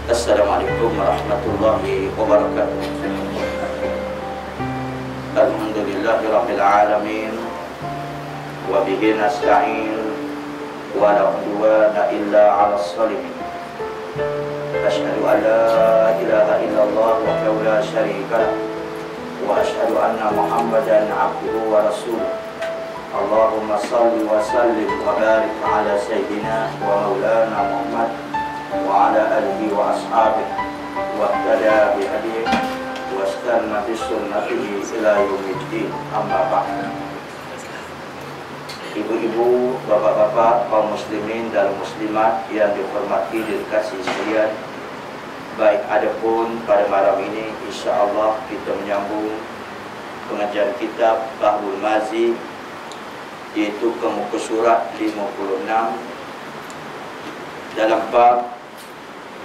Assalamualaikum warahmatullahi wabarakatuh. Alhamdulillahirabbil alamin wa bihi nasta'in wa la udwana illa 'alas shalihin. Asyhadu an la ilaha illallah wa la syarika lah wa asyhadu anna Muhammadan 'abduhu wa rasuluh. Allahumma shalli wa sallim wa barik ala sayyidina wa maulana Muhammad wa ala alihi wa ashabihi wa ihtada bi hadihi wa istanna bi sunnatihi ila yaumiddin. Amma ba'd. Ibu-ibu, bapak-bapak, kaum muslimin dan muslimat yang dihormati dan dikasihi sekalian, baik adapun pada malam ini insyaallah kita menyambung pengajian kitab Bahrul Mazi, yaitu ke muka surat 56 dalam bab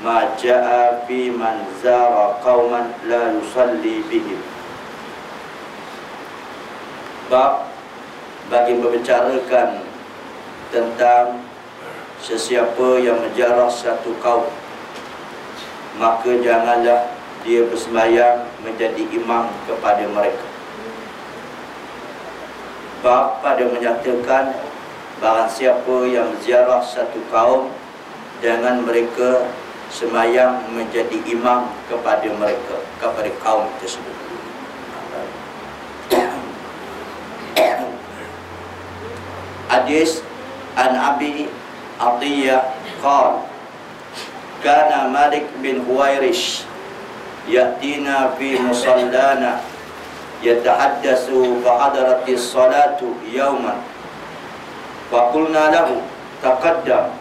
ma jaa fi man zara qauman la yusalli bihim. Bab bagi membicarakan tentang sesiapa yang menziarah satu kaum, maka janganlah dia bersembahyang menjadi imam kepada mereka. Bab pada menyatakan barang siapa yang menziarah satu kaum, jangan mereka sembahyang menjadi imam kepada mereka, kepada kaum tersebut. Hadis an Abi Atiyah qala kana Malik bin Huwairish yatina fi musallana yatahaddatsu fa hadaratis salatu yawman fa qulna lahu taqaddam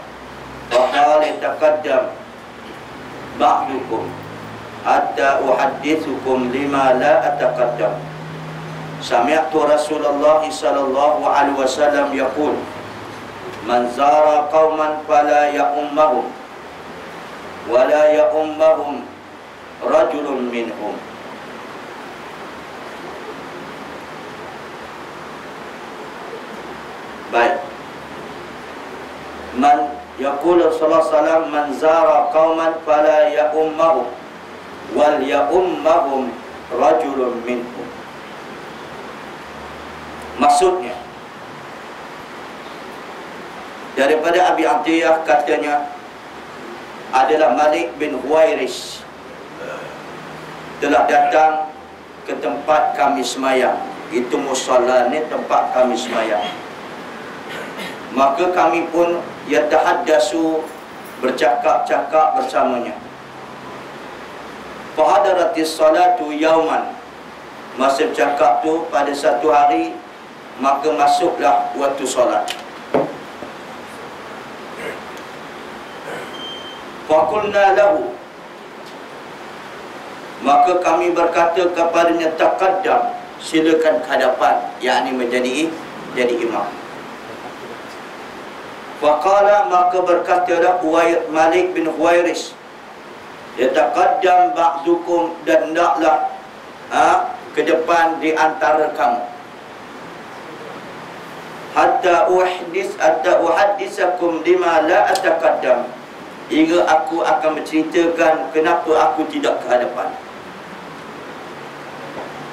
fa qala taqaddam ba'dukum hatta uhaddithukum lima la ataqaddam. Sami'tu Rasulullah sallallahu alaihi wasallam yaqul man zara qauman fala ya'ummahum wa la ya'ummahum rajulun minhum. Baik. Man yaqul Rasulullah sallallahu alaihi wasallam man zara qauman fala ya'ummahum wal ya'ummahum rajulun minhum. Maksudnya daripada Abi Atiyah katanya adalah Malik bin Huwairish telah datang ke tempat kami semayang, itu musalla ni tempat kami semayang. Maka kami pun yatahaddasu bercakap-cakap bersamanya. Fa hadaratis salatu yauman, masa bercakap tu pada satu hari, maka masuklah waktu solat. Faqulna lahu, maka kami berkata kepadanya taqaddam, silakan ke hadapan, yakni jadi imam. Faqala, maka berkatalah Malik bin Huwairish, yataqaddam ba'dukum, dan hendaklah ke depan di antara kamu. Hatta uhaddisakum lima la ataqaddam, hingga aku akan menceritakan kenapa aku tidak ke hadapan.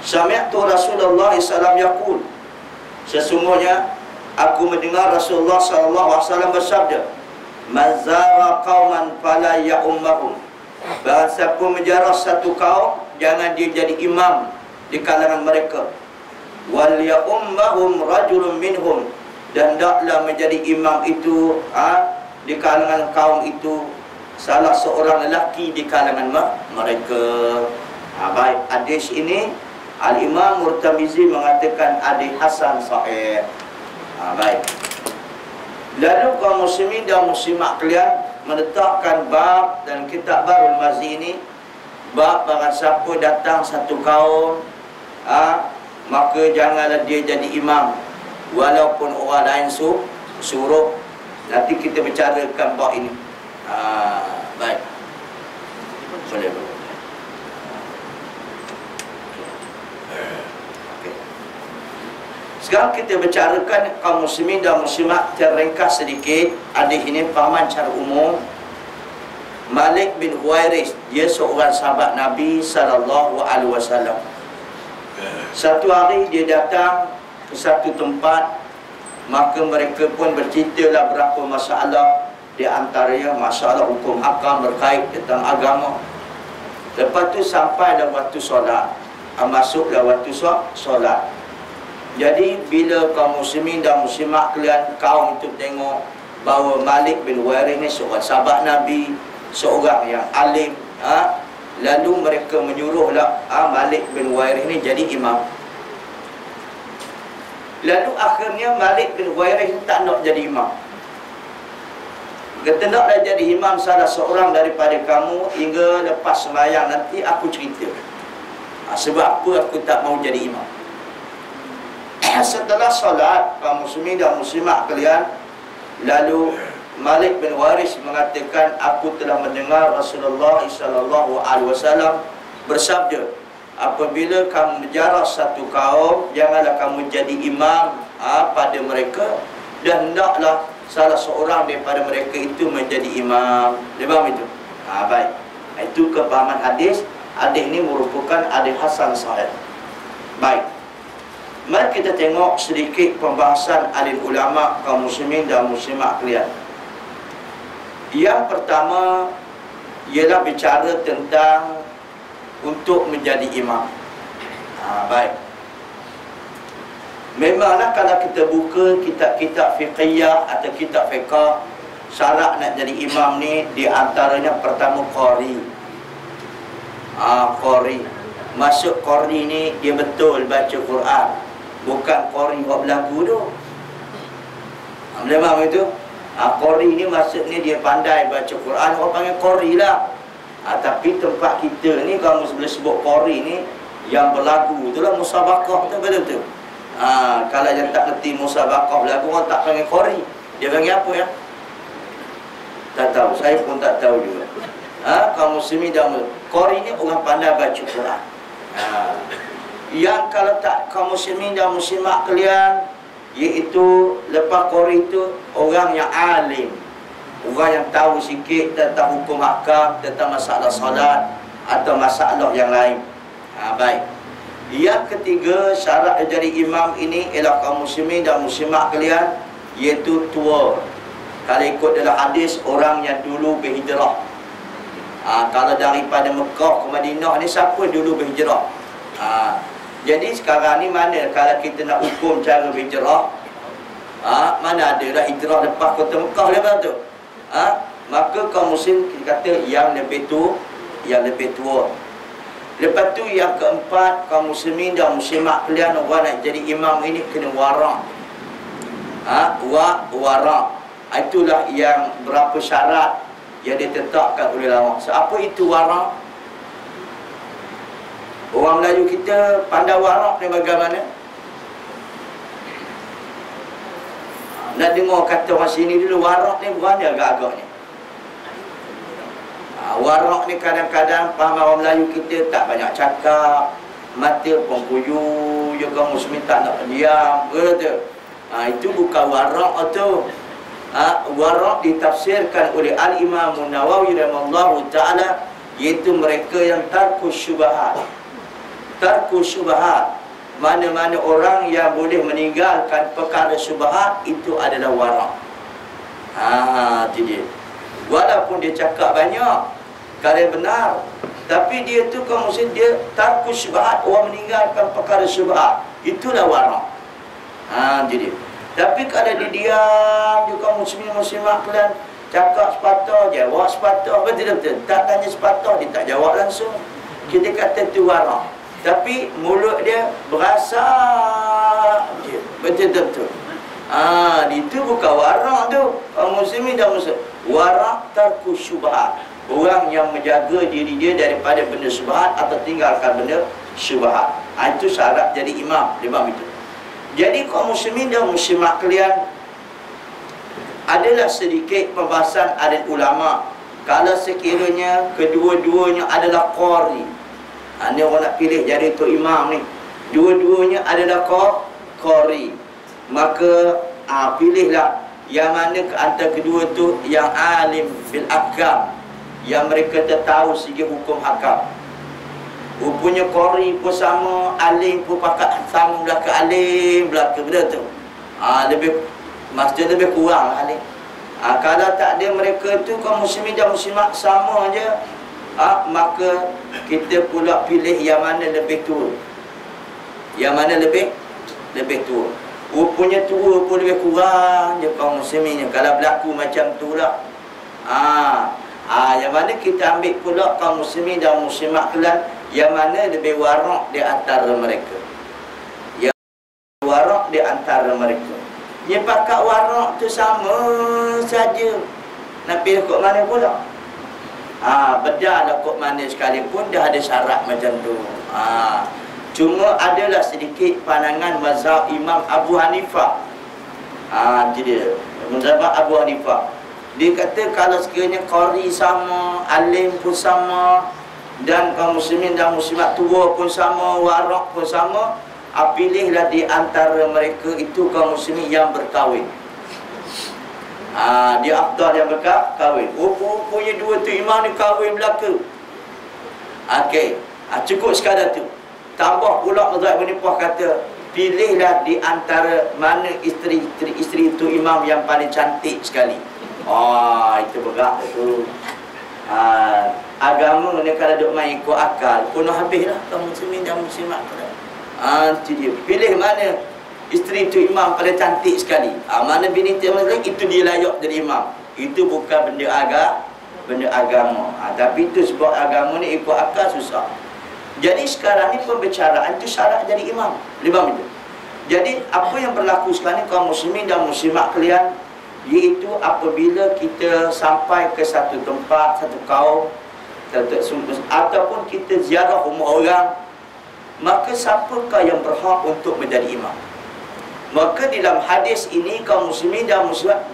Sami'tu Rasulullah sallallahu alaihi wasallam yaqul, sesungguhnya aku mendengar Rasulullah sallallahu alaihi wasallam bersabda, man zara qauman fala ya'ummahum, barang siapa menziarah satu kaum, jangan dia jadi imam di kalangan mereka. Wal ya'ummahum rajulun minhum, dan hendaklah menjadi imam itu di kalangan kaum itu salah seorang lelaki di kalangan mereka. Baik, hadis ini Al-Imam Murtamizi mengatakan hadis hasan sahih. Baik. Lalu kaum muslimin dan muslimat kalian menetapkan bab dan kitab Bahrul Mazi ini, bab barang siapa datang satu kaum, maka janganlah dia jadi imam walaupun orang lain suruh. Nanti kita bicarakan bab ini. Baik. Boleh. Okay. Sekarang kita bicarakan kaum muslimin dan muslimat, terringkas sedikit hadis ini fahaman secara umum. Malik bin Huwairis, dia seorang sahabat Nabi SAW. Satu hari dia datang ke satu tempat, maka mereka pun berceritalah berapa masalah, di antaranya masalah hukum hakam berkait tentang agama. Lepas tu sampailah waktu solat, masuklah waktu solat. Jadi bila kaum muslimin dan muslimat kalian kaum itu tengok bahawa Malik bin Huwairis ni seorang sahabat Nabi, seorang yang alim, lalu mereka menyuruhlah Malik bin Huwairis ni jadi imam. Lalu akhirnya Malik bin Huwairis tak nak jadi imam. Kata naklah jadi imam salah seorang daripada kamu hingga lepas sembahyang nanti aku cerita. Sebab apa aku tak mau jadi imam. Setelah solat, kaum muslimin dan muslimat kalian, lalu Malik bin Huwairis mengatakan, aku telah mendengar Rasulullah SAW bersabda, apabila kamu menjarah satu kaum, janganlah kamu jadi imam pada mereka, dan hendaklah salah seorang daripada mereka itu menjadi imam. Dia faham itu? Baik. Itu kepahaman hadis. Hadis ini merupakan hadis hasan sahih. Baik. Mari kita tengok sedikit pembahasan alim ulama kaum muslimin dan muslimat kalian. Yang pertama ialah bicara tentang untuk menjadi imam. Baik. Memanglah kalau kita buka kitab-kitab fiqhiyah atau kitab fiqh, syarat nak jadi imam ni di antaranya pertama qari. Qari. Masuk qari ni dia betul baca Quran, bukan qari buat berlagu tu. Memang itu. Qari ni maksudnya dia pandai baca Quran, orang panggil qari lah. Tapi tempat kita ni kalau boleh sebut qari ni yang berlagu, itulah musabaqah tu, betul-betul. Kalau yang tak kerti musabaqah berlagu, orang tak panggil qari. Dia panggil apa ya? Tak tahu, saya pun tak tahu juga. Kaum muslimin dan qari ni orang pandai baca Quran. Yang kalau tak kaum muslimin dan muslimat kalian, iaitu lepas qari itu orang yang alim, orang yang tahu sikit tentang hukum hakam, tentang masalah salat atau masalah yang lain. Baik. Yang ketiga, syarat jadi imam ini ialah kaum muslimin dan muslimat kalian, iaitu tua. Kalau ikut dalam hadis, orang yang dulu berhijrah. Kalau daripada Mekah ke Madinah ni, siapa dulu berhijrah? Jadi sekarang ni mana kalau kita nak hukum cara berhijrah, mana ada dah hijrah lepas kota Mekah lepas tu. Maka kaum muslim kita kata yang lebih tua. Lepas tu yang keempat, kaum muslimin dan muslimat kalian, orang nak jadi imam ini kena wara'. Wara'. Itulah yang berapa syarat yang ditetapkan oleh ulama. So, apa itu wara'? Orang Melayu kita pandai wara' ni bagaimana? Nak dengar kata orang sini dulu, wara' ni bukan dia agak-agak ni. Wara' ni kadang-kadang faham orang Melayu kita tak banyak cakap, mata pun kuyu, juga muslim tak nak diam, betul. Itu bukan wara' tu. Wara' ditafsirkan oleh Al-Imam Nawawi rahimahullahu ta'ala, iaitu mereka yang tarkus syubhat. Tarkus syubhat, mana-mana orang yang boleh meninggalkan perkara syubhat, itu adalah wara'. Itu dia. Walaupun dia cakap banyak, kalau benar, tapi dia tu kaum muslim, dia tarkus syubhat, orang meninggalkan perkara syubhat, itulah wara'. Itu dia. Tapi kalau dia diam, juga muslimin muslimat kalian cakap sepatah, jawab sepatah, betul-betul tak tanya sepatah, dia tak jawab langsung, kita kata tu wara'. Tapi mulut dia berasa je, betul-betul. Itu bukan wara' tu. Kaum muslimin dan muslim, wara' tarku syubhat, orang yang menjaga diri dia daripada benda syubhat atau tinggalkan benda syubhat. Itu syarat jadi imam itu. Jadi kaum muslimin dan muslimat kalian, adalah sedikit pembahasan adat ulama. Kalau sekiranya kedua-duanya adalah qari, ni orang nak pilih jadi tu imam ni, dua-duanya adalah qari, maka pilihlah yang mana antara kedua tu yang alim bil ahkam, yang mereka tahu segi hukum hakam. Rupanya qari pun sama, alim pun pakat sama belaka alim belaka, benda tu. Lebih maksudnya lebih kurang alim. Kalau tak ada mereka tu, kaum muslimin dan muslimat sama aja, maka kita pula pilih yang mana lebih tua. Yang mana lebih tua. Rupanya tua pun lebih kurang je kaum muslimin. Kalau berlaku macam tu lah. Yang mana kita ambil pula kaum muslimin dan muslimat kalian yang mana lebih warak di antara mereka. Yang warak di antara mereka. Dia pakat warak tu sama saja. Nak pilih kok mana pula? Bedah lah kok mana sekalipun dah ada syarat macam tu. Cuma adalah sedikit pandangan mazhab Imam Abu Hanifah. Jadi mazhab Abu Hanifah, dia kata kalau sekiranya qari sama, alim pun sama, dan kaum muslimin dan muslimat tua pun sama, warak pun sama, pilihlah di antara mereka itu kaum muslimin yang berkahwin. Dia afdal yang berkahwin. Punya dua tu imam ni kahwin belaka. Cukup sekadar tu. Tambah pula mazhab Ibn Hanifah kata, pilihlah di antara mana isteri itu imam yang paling cantik sekali. Itu berat tu. Agama ni kalau duk main ikut akal, penuh habislah kaum muslimin dan muslimat. Itu dia. Pilih mana isteri itu imam paling cantik sekali. Mana bini itu dia layak jadi imam. Itu bukan benda agama. Tapi itu sebab agama ni ikut akal susah. Jadi sekarang ni pembicaraan itu syarat jadi imam. Itu. Jadi apa yang berlaku sekarang ni kaum muslimin dan muslimat kalian, iaitu apabila kita sampai ke satu tempat, satu kaum, ataupun kita ziarah rumah orang, maka siapakah yang berhak untuk menjadi imam? Maka dalam hadis ini kaum muslimin dan muslimat,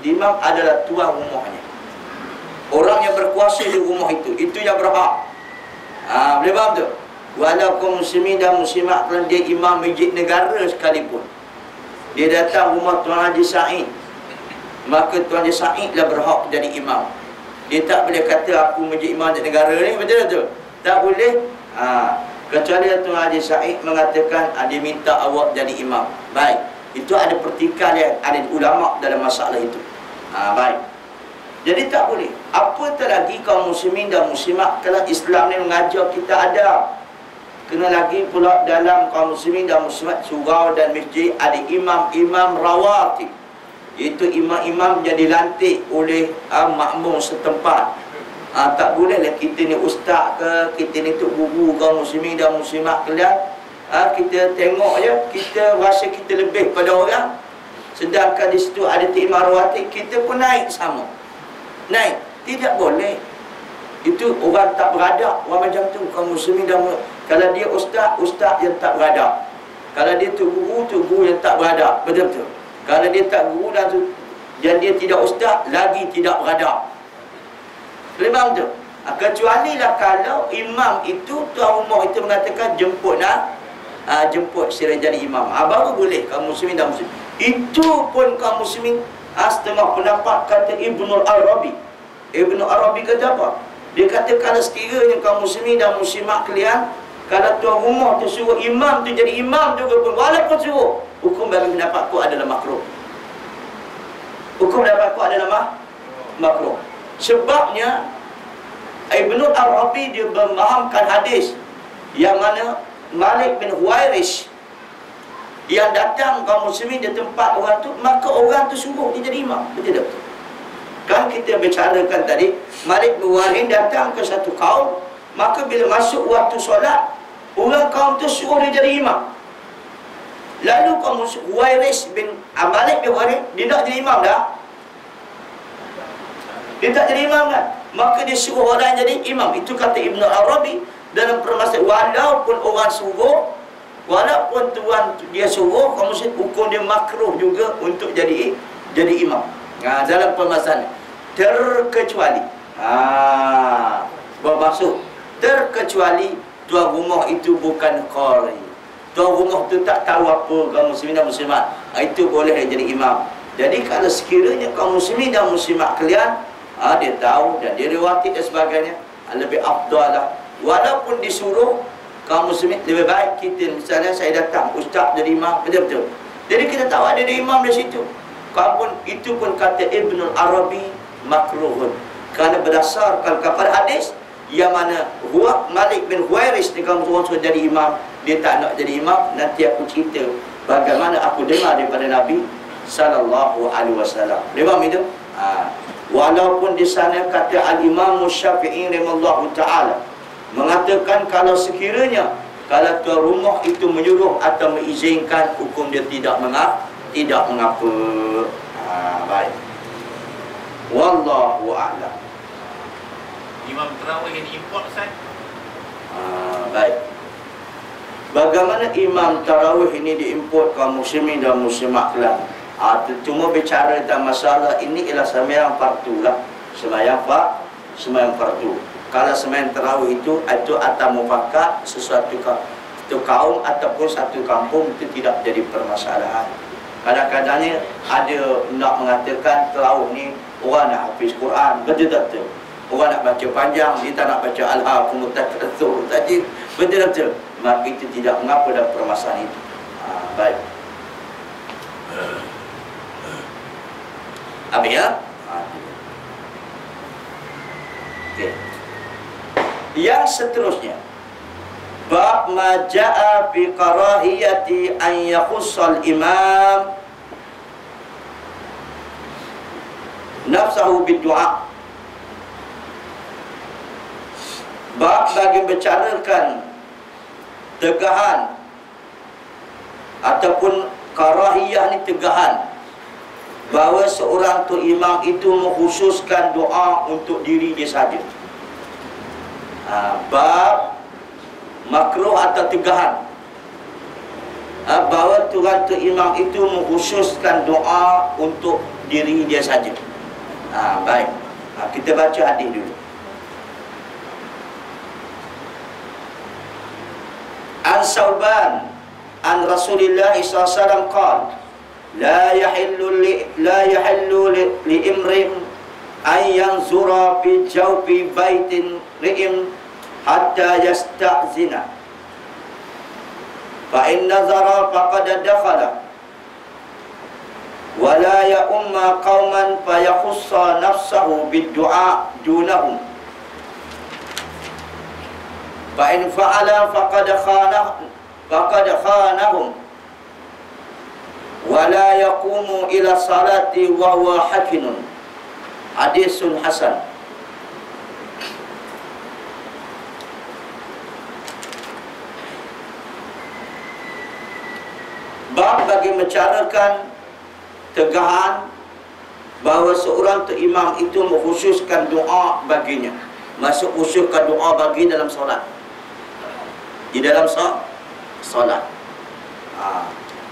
imam adalah tuan rumahnya. Orang yang berkuasa di rumah itu yang berhak. Boleh faham tu? Walaupun muslimin dan muslimat kalau dia imam masjid negara sekalipun, dia datang rumah Tuan Haji Said, maka Tuan Haji Said lah berhak jadi imam. Dia tak boleh kata aku masjid imam di negara ni, betul tu? Tak boleh. Kecuali Tuan Haji Said mengatakan dia minta awak jadi imam. Baik. Itu ada pertikaian, ada ulama dalam masalah itu. Baik. Jadi tak boleh. Apatah lagi kaum muslimin dan muslimat, kalau Islam ni mengajar kita ada. Kena lagi pula dalam kaum muslimin dan muslimat surau dan masjid ada imam-imam rawatib. Itu imam-imam yang dilantik oleh makmum setempat. Tak bolehlah kita ni ustaz ke, kita ni tok guru kaum muslimin dan muslimat kalian. Kita tengok je, kita rasa kita lebih pada orang. Sedangkan di situ ada imam rawatib, kita pun naik sama. Naik, tidak boleh. Itu orang tak beradab, orang macam tu kaum muslimin dan kalau dia ustaz yang tak beradab. Kalau dia tu guru yang tak beradab. Betul-betul. Kalau dia tak guru dan dia tidak ustaz, lagi tidak beradab. Boleh faham tu? Kecuali lah kalau imam itu, tuan rumah itu mengatakan jemput sila jadi imam, baru boleh kaum muslimin dan muslim. Itu pun kaum muslimin setengah pendapat kata Ibnul Arabi. Ibnul Arabi kata apa? Dia kata kalau sekiranya kaum muslimin dan muslimat kalian, kalau tuan rumah tu suruh imam tu jadi imam juga pun, walaupun suruh, hukum bagi pendapatku adalah makruh. Hukum pendapatku adalah makruh. Sebabnya Ibnul Arabi dia memahamkan hadis yang mana Malik bin Huwairis yang datang kaum muslimin di tempat orang tu, maka orang tu suruh dia jadi imam. Betul tak? Kan kita bicarakan tadi, Malik bin Huwairis datang ke satu kaum, maka bila masuk waktu solat, orang kaum tu suruh dia jadi imam. Lalu kaum Huwairis bin Malik bin Huwairis, dia nak jadi imam dah? Dia tak jadi imam kan? Maka dia suruh orang jadi imam. Itu kata Ibn Arabi dalam permasalahan, walaupun orang suruh, walaupun tuan dia suruh, kaum muslim hukum dia makruh juga untuk jadi imam. Dalam permasalahan terkecuali bermaksud terkecuali tuan rumah itu bukan qari. Tuan rumah tu tak tahu apa kaum muslimin dan muslimat, itu boleh jadi imam. Jadi kalau sekiranya kaum muslimin dan muslimat kalian Dia tahu dan dia riwayat dan sebagainya. Lebih afdal lah. Walaupun disuruh kaum muslimin, lebih baik kita, misalnya saya datang, ustaz jadi imam, betul-betul. Jadi kita tahu ada imam di situ. Kamu itu pun kata Ibnul Arabi makruhun. Kerana berdasarkan kepada hadis yang mana Malik bin Huwairis ni kamu suruh jadi imam, dia tak nak jadi imam. Nanti aku cerita bagaimana aku dengar daripada Nabi sallallahu alaihi wasallam. Memang itu. Walaupun di sana kata Al-Imam Syafi'i rahimahullahu taala mengatakan kalau sekiranya kalau tuan rumah itu menyuruh atau mengizinkan, hukum dia tidak mengapa. Baik. Wallahu a'lam. Imam tarawih yang diimport Ustaz. Baik. Bagaimana imam tarawih ini diimport kaum muslimin dan muslimat Kelang? Cuma bicara tentang masalah ini ialah sembahyang fardu lah. Sembahyang fardu. Kalau sembahyang tarawih itu atas mufakat sesuatu kaum ataupun satu kampung, itu tidak jadi permasalahan. Kadang-kadangnya ada nak mengatakan tarawih ni orang nak hafiz Quran, betul tak betul? Orang nak baca panjang, dia tak nak baca Al-Haqum Takatsur tadi, betul tak betul? Maka itu tidak mengapa dalam permasalahan itu. Baik. Habis ya? Okey. Yang seterusnya, bab ma jaa fi karahiyati an yakhussal imam nafsahu bid-du'a. Bab bagi bicarakan tegahan ataupun karahiyah ni tegahan bahawa seorang tu imam itu mengkhususkan doa untuk diri dia saja. Bab makruh atau tegahan bahawa Tuhan tu imam itu mengkhususkan doa untuk diri dia saja. Baik. Kita baca hadis dulu. An Sauban an Rasulillah sallallahu alaihi wasallam qala la yahillu li imrin an yanzura fi jawfi baitin ri'im hatta yasta'zina fa in nazara faqad dakhala wa la ya'umma qauman fa yakhussa nafsahu bid-du'a dunahum fa in fa'ala faqad khanahum wa la yaqumu ila salati wa huwa hakinun. Hadisun hasan. Bab bagi mencarakan tegahan bahawa seorang tu imam itu mengkhususkan doa baginya. Masuk khususkan doa bagi dalam solat. Di dalam solat.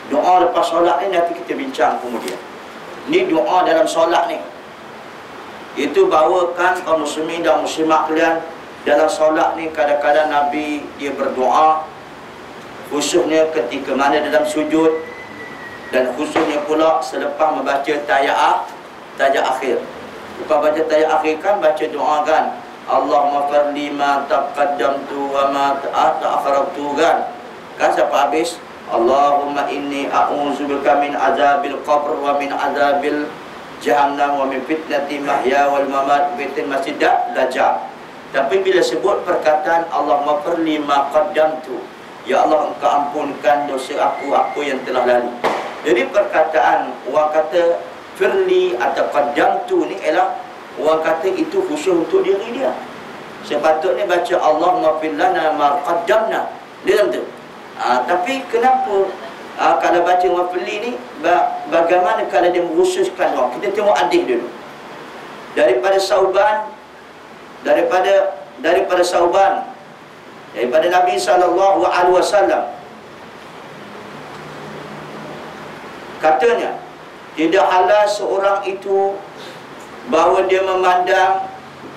Doa lepas solat ni nanti kita bincang kemudian. Ni doa dalam solat ni. Itu bawakan kaum muslimin dan muslimat kalian dalam solat ni kadang-kadang Nabi dia berdoa khususnya ketika mana dalam sujud dan khususnya pula selepas membaca tayat akhir. Lepas baca tayat akhir kan baca doa kan, Allahumma farli ma taqaddamtu wa ma ta'akhartu kan. Kan sampai habis Allahumma inni a'udzubika min azabil qabr wa min azabil jahannam wa min fitnati mahya wal mamat fitin masjid dajjal. Tapi bila sebut perkataan Allahumma farli ma qaddamtu, ya Allah engkau ampunkan dosa aku yang telah lalu. Jadi perkataan orang kata firli atau qaddamtu ni ialah orang kata itu khusus untuk diri dia. Sepatutnya baca Allahumma fir lana ma qaddamna. Dia tu. Tapi kenapa kalau baca wafli ni bagaimana kalau dia mengkhususkan doa? Kita tengok hadis dulu. Daripada Sauban daripada Sauban daripada Nabi sallallahu alaihi wasallam katanya tidak halal seorang itu bahawa dia memandang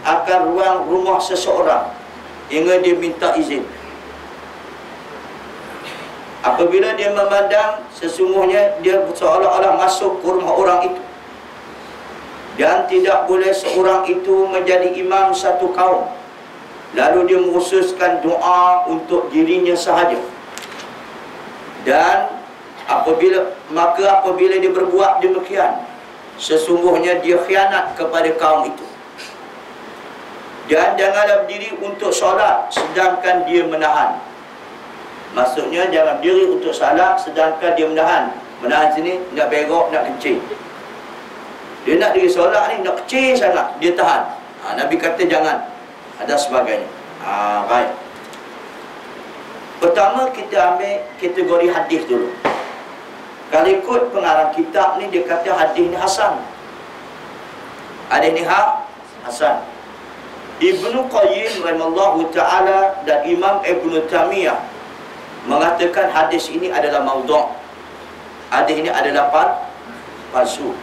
akan ruang rumah seseorang hingga dia minta izin. Apabila dia memandang sesungguhnya dia seolah-olah masuk ke rumah orang itu, Dan tidak boleh seorang itu menjadi imam satu kaum lalu dia mengkhususkan doa untuk dirinya sahaja. Dan apabila dia berbuat demikian, sesungguhnya dia khianat kepada kaum itu. Dan janganlah berdiri untuk solat sedangkan dia menahan. Maksudnya jangan berdiri untuk solat sedangkan dia menahan. Menahan sini nak berok, nak kencing. Dia nak diri solat ni nak kencing sangat, dia tahan. Nabi kata jangan. Ada sebagainya. Baik. Pertama kita ambil kategori hadis dulu. Kalau ikut pengarang kitab ni dia kata hadis ni hasan. Hadis ni hasan. Ibnu Qayyim rahimallahu ta'ala dan Imam Ibnu Taimiyah mengatakan hadis ini adalah maudhu'. Hadis ini adalah palsu.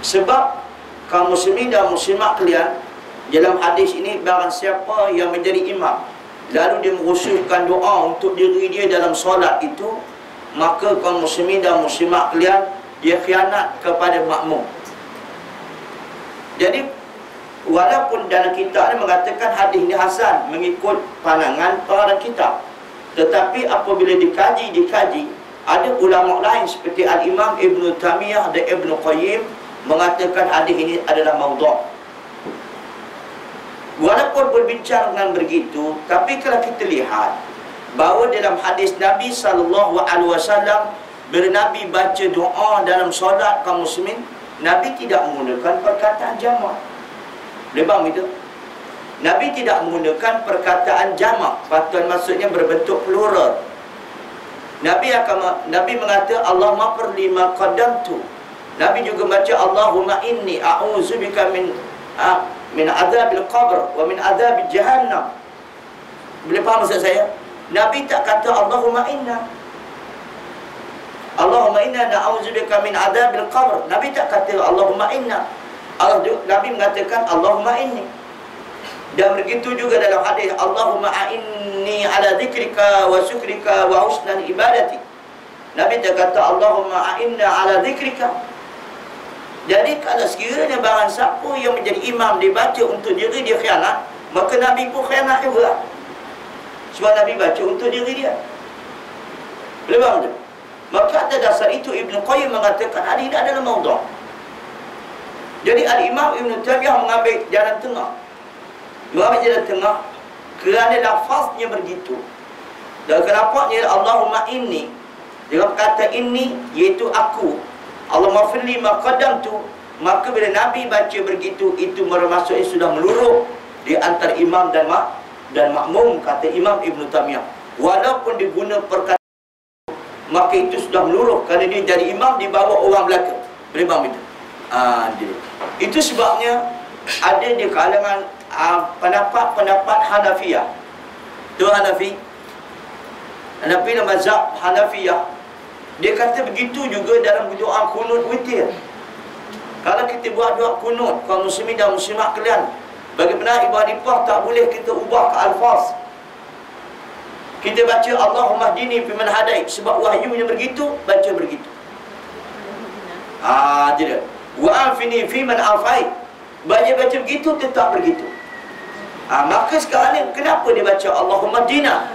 Sebab kaum muslimin dan muslimat kalian, dalam hadis ini barang siapa yang menjadi imam lalu dia menghususkan doa untuk diri dia dalam solat itu, maka kaum muslimin dan muslimat kalian dia khianat kepada makmum. Jadi walaupun dalam kitab ni mengatakan hadis ni hasan mengikut pandangan pengarang kitab, tetapi apabila dikaji ada ulama lain seperti Al-Imam Ibnu Taimiyah dan Ibnu Qayyim mengatakan hadis ini adalah maudhu'. Walaupun berbincang dengan begitu, tapi kalau kita lihat bahawa dalam hadis Nabi SAW, bila Nabi baca doa dalam solat kaum muslimin, Nabi tidak menggunakan perkataan jamak. Lebam itu. Nabi tidak menggunakan perkataan jamak, patut maksudnya berbentuk plural. Nabi mengata Allahumma firli ma qaddamtu. Nabi juga baca Allahumma inni a'udzubika min adzabil qabr wa min adzabil jahannam. Boleh faham maksud saya? Nabi tak kata Allahumma inna na'udzubika min adzabil qabr. Nabi tak kata Allahumma inna. Nabi mengatakan Allahumma inni. Dan begitu juga dalam hadis Allahumma a'inni ala dzikrika wa syukrika wa husnal ibadati. Nabi tak kata Allahumma a'inna ala dzikrika. Jadi kalau sekiranya barang siapa yang menjadi imam dibaca untuk diri dia khianat, maka Nabi pun khianat juga. Sebab Nabi baca untuk diri dia. Boleh faham tak? Maka atas dasar itu Ibnu Qayyim mengatakan hadis ini adalah maudhu'. Jadi Al-Imam Ibnu Taimiyah mengambil jalan tengah. Kerana lafaznya begitu. Dan kenapa dia Allahumma inni, dia kata inni iaitu aku. Allahumma firli ma qaddamtu. Maka bila Nabi baca begitu, itu maksudnya sudah meluruh di antara imam dan makmum, kata Imam Ibnu Taimiyah. Walaupun diguna perkataan, maka itu sudah meluruh kerana dia jadi imam di bawah orang belakang. Boleh faham itu? Itu sebabnya ada di kalangan pendapat Hanafiyah. Tu Hanafi dan mazhab Hanafiyah, dia kata begitu juga dalam doa kunut witir. Kalau kita buat doa kunut, kaum muslimin dan muslimat kalian, bagaimana Ibnu Hanifah tak boleh kita ubah ke alfaz. Kita baca Allahumma hdini fiman hadait, sebab wahyunya begitu, baca begitu. Tidak. Wa afini fiman afait, baca begitu, tetap begitu. Maka sekarang ni kenapa dia baca Allahumma hdina?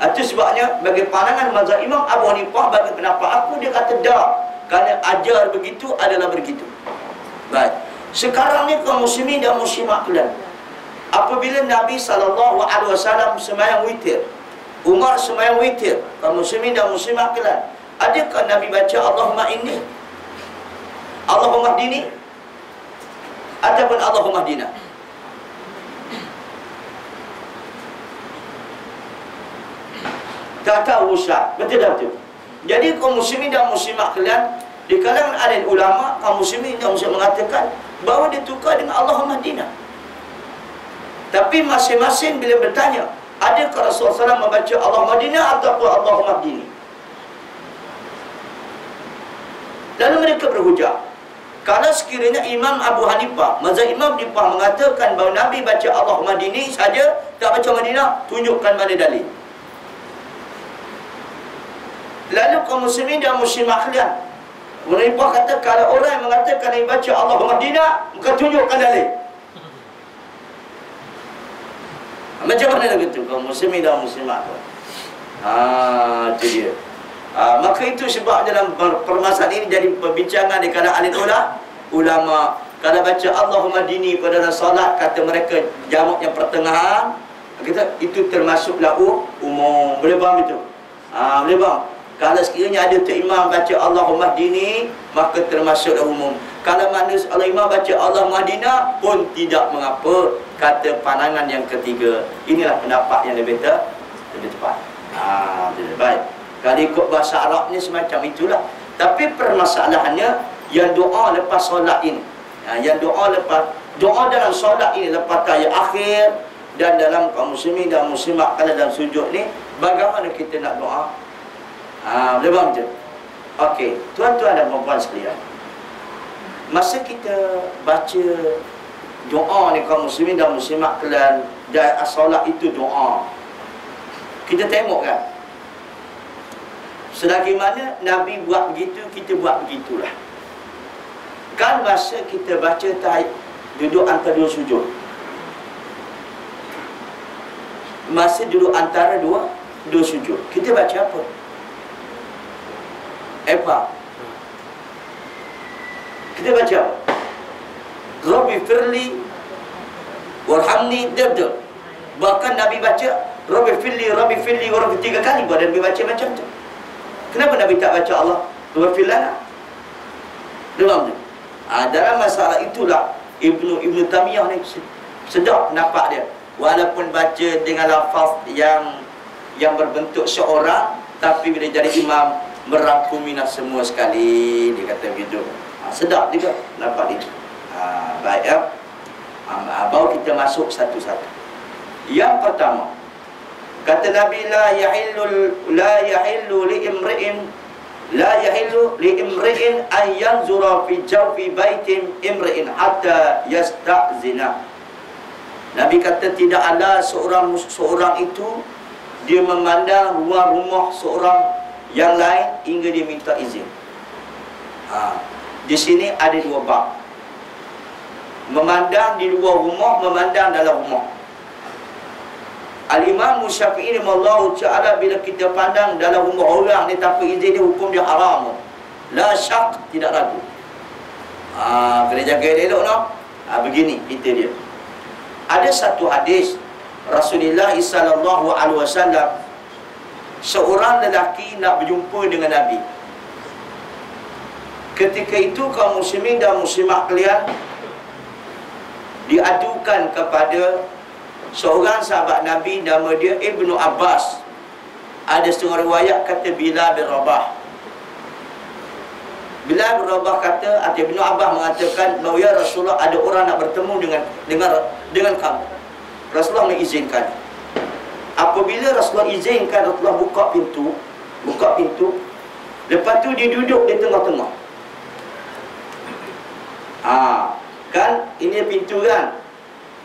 Itu sebabnya bagi pandangan mazhab Imam Abu Hanifah, bagi pendapat aku, dia kata dah, kerana ajar begitu adalah begitu. Baik. Sekarang ni kaum muslimin dan muslimat kalian, apabila Nabi SAW sembahyang witir, Umar sembahyang witir, kaum muslimin dan muslimat kalian, adakah Nabi baca Allahumma inni, Allahumma hdini, ataupun Allahumma hdina? Tak tahu Ustaz. Betul tak betul? Jadi kaum muslimin dan muslimat kalian, di kalangan alim ulama, kaum muslimin dan muslimat mengatakan bahawa ditukar dengan Allahumma hdina. Tapi masing-masing bila bertanya, adakah Rasulullah SAW membaca Allahumma hdina ataupun Allahumma hdini? Lalu mereka berhujah, kalau sekiranya Imam Abu Hanifah, mazhab Imam Abu Hanifah mengatakan bahawa Nabi baca Allahumma hdini saja, tak baca Madinah, tunjukkan mana dalil. Lalu kaum muslimin dan muslimat kalian, Mereka kata kalau orang yang mengatakan yang baca Allahumma hdina, maka tunjukkan dalil. Macam mana begitu kaum muslimin dan muslimat? Itu dia. Maka itu sebab dalam permasalahan ini jadi perbincangan di kalangan ulama. Kalau baca Allahumma hdini pada dalam solat, kata mereka jamak yang pertengahan, kita itu termasuklah umum. Boleh faham itu? Boleh faham? Kalau sekiranya ada imam baca Allahumma hdini, maka termasuklah umum. Kalau manusia imam baca Allahumma hdina pun tidak mengapa, kata pandangan yang ketiga. Inilah pendapat yang lebih tepat. Baik. Kalau ikut bahasa Arabnya semacam itulah. Tapi permasalahannya yang doa lepas solat ini, yang doa dalam solat ini lepas tahiyat akhir dan dalam kaum muslimin dan muslimat kalau dalam sujud ni, bagaimana kita nak doa? Boleh faham je? Okey, tuan-tuan dan puan-puan sekalian, masa kita baca doa ni kaum muslimin dan muslimat kalian dan solat itu doa, kita tengok kan, selagi mana Nabi buat begitu, kita buat begitulah. Kan masa kita baca tahiyat, duduk antara dua sujud, masa duduk antara dua sujud, kita baca apa? Kita baca apa? Rabbi firli warhamni, dia. Bahkan Nabi baca Rabbi firli Rabbi 3 kali, baru Nabi baca macam tu. Kenapa Nabi tak baca Allah Rabbi firlana? Dalam tu. Dalam masalah itulah Ibnu Taimiyah ni sedap nampak dia. Walaupun baca dengan lafaz yang berbentuk seorang, tapi bila jadi imam merangkumilah semua sekali, dia kata begitu. Sedap juga nampak itu. Baik ya. Baru kita masuk satu-satu. Yang pertama, kata Nabi, la yahillu li imri'in an yanzura fi jawfi baitin imri'in hatta yasta'zina. Nabi kata tidak ada seorang itu dia memandang luar rumah seorang yang lain hingga dia minta izin. Di sini ada dua bab. Memandang di luar rumah, memandang dalam rumah. Al-Imam Syafi'i rahimahullah ta'ala, bila kita pandang dalam rumah orang ni tanpa izin, dia hukum dia haram. La syak, tidak ragu. Kena jaga elok no. Begini kita dia. Ada satu hadis Rasulullah sallallahu alaihi wasallam, seorang lelaki nak berjumpa dengan Nabi. Ketika itu kaum muslimin dan muslimat kalian diadukan kepada seorang sahabat Nabi, nama dia Ibnu Abbas. Ada setengah riwayat kata Bilal bin Rabah. Bilal bin Rabah kata, atau Ibnu Abbas mengatakan bahawa ya Rasulullah, ada orang nak bertemu dengan kamu. Rasulullah mengizinkan. Apabila Rasulullah izinkan, Rasulullah buka pintu. Lepas tu dia duduk di tengah-tengah. Kan ini pintu kan,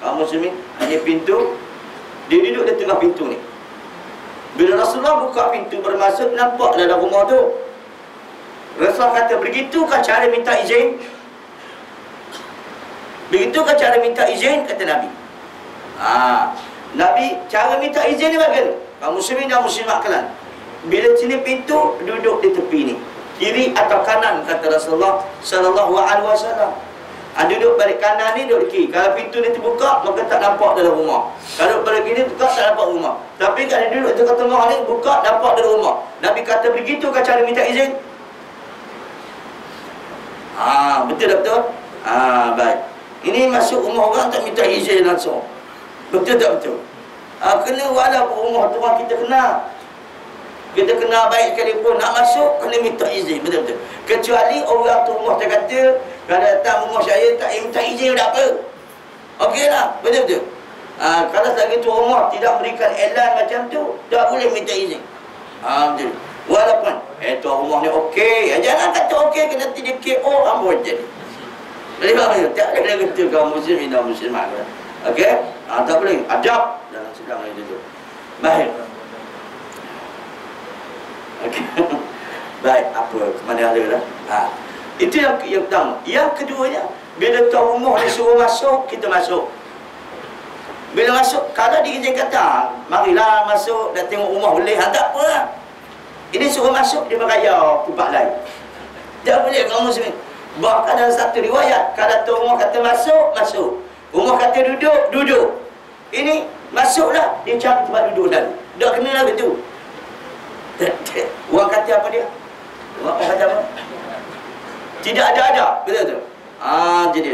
kaum muslimin, ini pintu. Dia duduk di tengah pintu ni. Bila Rasulullah buka pintu bermasuk, nampak dalam rumah tu. Rasulullah kata, begitukah cara minta izin? Begitukah cara minta izin? Kata Nabi. Nabi cara minta izin ni bagaimana? Kaum muslimin dan muslimat kalian, bila sini pintu, duduk di tepi ni, kiri atau kanan, kata Rasulullah sallallahu alaihi wasallam. Duduk balik kanan ni, duduk kiri. Kalau pintu ni terbuka, maka tak nampak dalam rumah. Kalau balik kiri buka, tak nampak rumah. Tapi kalau duduk tengah-tengah ni, buka, nampak dalam rumah. Nabi kata, begitukah cara minta izin? Betul tak betul? Baik. Ini masuk rumah orang tak minta izin langsung. Betul tak betul? Kena walaupun rumah tu orang kita kenal. Kita kenal baik sekalipun, nak masuk kena minta izin. Betul-betul. Kecuali orang tu rumah tak kata, kalau datang rumah saya tak minta izin tak apa. Okey lah. Betul-betul. Kalau lagi tu rumah tidak berikan elan macam tu, tak boleh minta izin. Betul. Walaupun tuan rumah ni okey, jangan kata okey, kena nanti dia KO ambon jadi. Boleh faham? Tak boleh kata kaum muslimin dan muslimat. Okey? Tak boleh. Adab dalam sedang itu. Baik. Okey. Baik, apa mana ada dah? Itu yang pertama. Yang keduanya, bila tahu rumah disuruh masuk, kita masuk. Bila masuk, kalau dia kata, marilah masuk, nak tengok rumah boleh, tak apa lah. Ini suruh masuk, dia beraya tempat lain. Tak boleh kaum muslimin. Bahkan dalam satu riwayat, kalau tu rumah kata masuk, masuk. Rumah kata duduk, duduk. Ini masuklah, dia cari tempat duduk lalu. Tak kena lah betul. Orang kata apa dia? Orang kata apa? Tidak ada. Betul tu? Jadi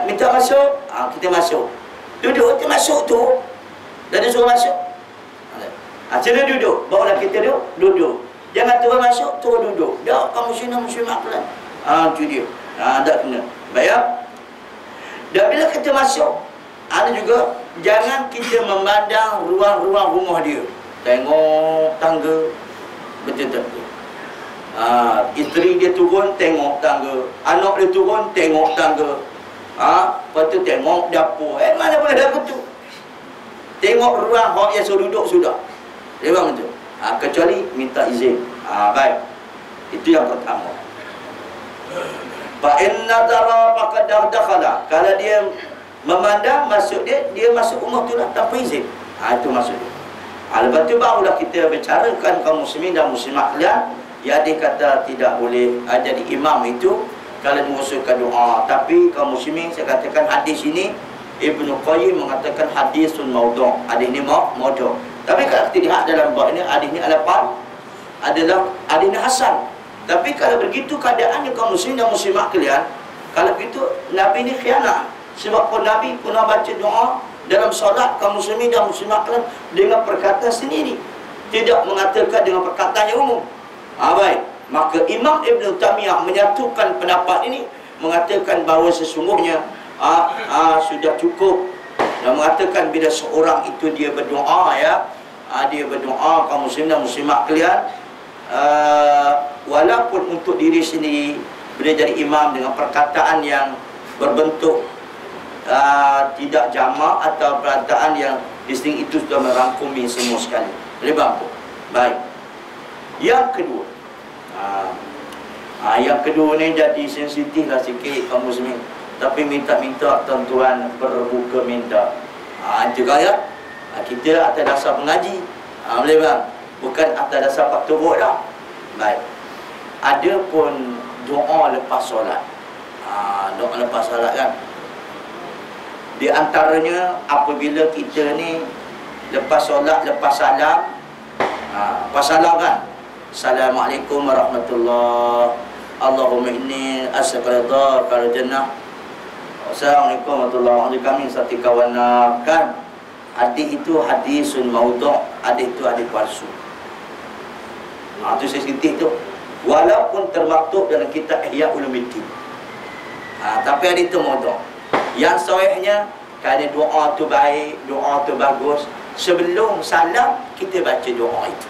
minta masuk, kita masuk. Duduk, kita masuk tu. Dan dia suruh masuk. Cina duduk, barulah kita duduk. Jangan turun masuk, turun duduk. Tak, kamu muslimah pelan. Itu dia. Tak kena. Baik. Dan bila kita masuk, ada juga, jangan kita memandang ruang-ruang rumah dia. Tengok tangga. Betul-betul. Isteri dia turun, tengok tangga. Anak dia turun, tengok tangga. Lepas tu tengok dapur. Mana boleh dapur tu? Tengok ruang hak yang suruh duduk sudah. Dia bang tu. Kecuali minta izin. Baik. Itu yang pertama. Fa inna dara faqad dakhala. Kalau dia memandang masuk dia masuk rumah tu lah tanpa izin. Itu maksud dia. Lepas tu barulah kita bicarakan kaum muslimin dan muslimat kalian. Ya, dia kata tidak boleh jadi imam itu kalau mengusulkan doa. Tapi kaum muslimin, saya katakan hadis ini Ibnu Qayyim mengatakan hadisun maudhu'. Hadis ini maudhu'. Tapi kalau kita lihat dalam bab ini, hadis ini adalah hadis ini hasan. Tapi kalau begitu keadaannya kaum muslimin dan muslimat kalian, kalau begitu Nabi ini khianat. Sebab pun Nabi pernah baca doa dalam solat kaum muslimin dan muslimat kalian dengan perkataan sendiri, tidak mengatakan dengan perkataan yang umum. Baik. Maka Imam Ibn Taymiyah menyatukan pendapat ini, mengatakan bahawa sesungguhnya sudah cukup, dan mengatakan bila seorang itu dia berdoa, dia berdoa kaum muslim dan muslimat kalian, walaupun untuk diri sendiri, bila jadi imam dengan perkataan yang berbentuk tidak jamak atau perkataan yang disting, itu sudah merangkumi semua sekali. Boleh mampu. Baik. Yang kedua, yang kedua ni jadi sensitif lah sikit kaum muslimin. Tapi minta-minta tuan-tuan berbuka minta. Itu kaya kita atas dasar mengaji. Boleh bang? Bukan atas dasar pak turut dah. Baik. Ada pun doa lepas solat. Doa lepas solat kan. Di antaranya apabila kita ni lepas solat, lepas salam, lepas salam kan, Assalamualaikum warahmatullahi, Allahumma inni as'aluka ridhal jannah, Assalamualaikum warahmatullahi wabarakatuh, kami satu kawana kan. Hadis itu hadisun maudhu', hadis itu hadis palsu. Itu sensitif tu. Walaupun termaktub dalam kitab Ihya Ulumuddin. Tapi hadis itu maudhu'. Yang sahihnya, kalau doa tu baik, doa tu bagus, sebelum salam kita baca doa itu.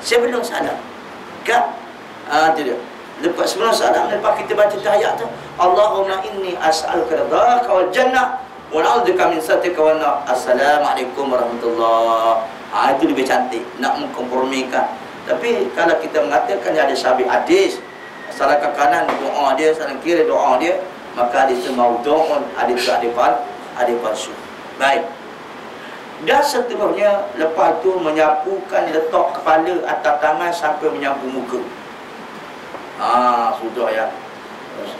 Sebelum salam. Kan? Itu dia. Lepas sebelum salam, lepas kita baca tahiyat tu, Allahumma inni as'aluka ridhaka wal jannah wa a'udzubika min sakhatika wan nar. Assalamualaikum warahmatullahi. Itu lebih cantik, nak mengkompromikan. Tapi kalau kita mengatakan ada sabit hadis, salah ke kanan doa dia, salah kiri doa dia, maka hadis itu maudhu'un, hadis itu hadis palsu. Baik. Dan seterusnya, lepas tu menyapukan, letak kepala atas tangan sampai menyapu muka. Sudah ya.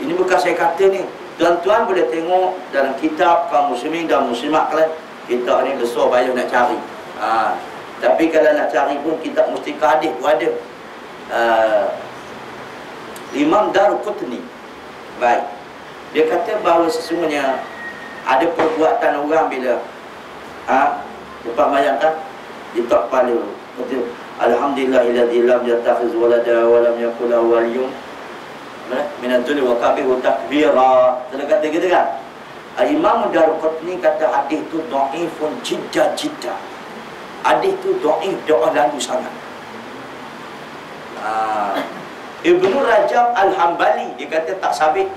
Ini bukan saya kata ni. Tuan-tuan boleh tengok dalam kitab kaum muslimin dan muslimat kalian. Kitab ni besar payah nak cari. Tapi kalau nak cari pun kitab Mustika Hadis pun ada. Imam Daruqutni. Baik. Dia kata bahawa sesungguhnya ada perbuatan orang bila lepas bayangkan letak kepala, betul. Alhamdulillahilladzi lam yattakhiz walada wa lam yakul lahu waliyyun min ad-dunya wa kabiru takbira. Dia kata gitu kan. Imam Daruqutni kata hadis tu dhaifun jidda. Hadis tu dhaif, doa lalu sangat. Ibnu Rajab Al-Hambali dia kata tak sabit.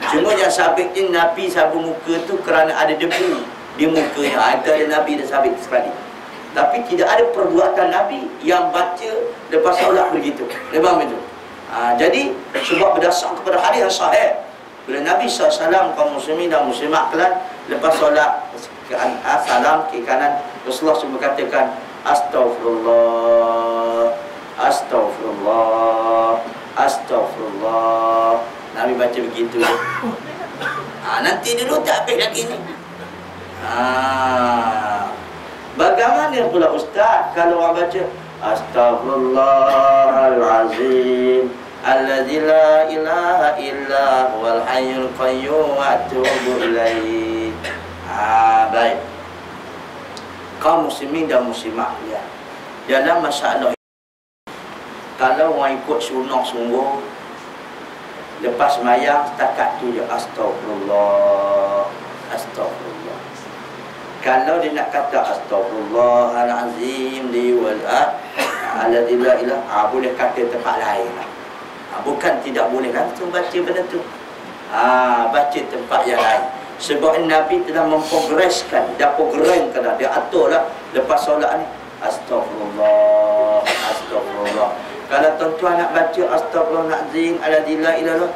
Cuma yang sabit ni Nabi sabu muka tu kerana ada debu di mukanya. Itu ada Nabi dah sabit sekali. Tapi tidak ada perbuatan Nabi yang baca lepas solat begitu. Memang itu. Jadi sebab berdasar kepada hadis yang sahih, bila Nabi SAW kaum muslimin dan muslimat kalian lepas solat salam ke kanan, Rasulullah SAW katakan Astaghfirullah, Astaghfirullah, Astaghfirullah. Nabi baca begitu. Nanti dulu tak habis lagi ni. Bagaimana pula Ustaz kalau orang baca Astaghfirullahalazim alladzi la ilaha illa huwal hayyul qayyum wa atubu ilaihi. Baik. Kaum muslimin dan muslimat ya. Dalam masalah kalau orang ikut sunnah sungguh, lepas sembahyang setakat tu je astagfirullah, astagfirullah. Kalau dia nak kata astagfirullahalazim li wal alladzi la ilaha, boleh kata tempat lain lah. Bukan tidak boleh langsung baca benda tu. Baca tempat yang lain. Sebab Nabi telah memprogreskan, dah programkan dah, dia atur lah lepas solat ni astagfirullah, astagfirullah. Kalau tuan-tuan nak baca astagfirullahalazim alladzi la ilaha,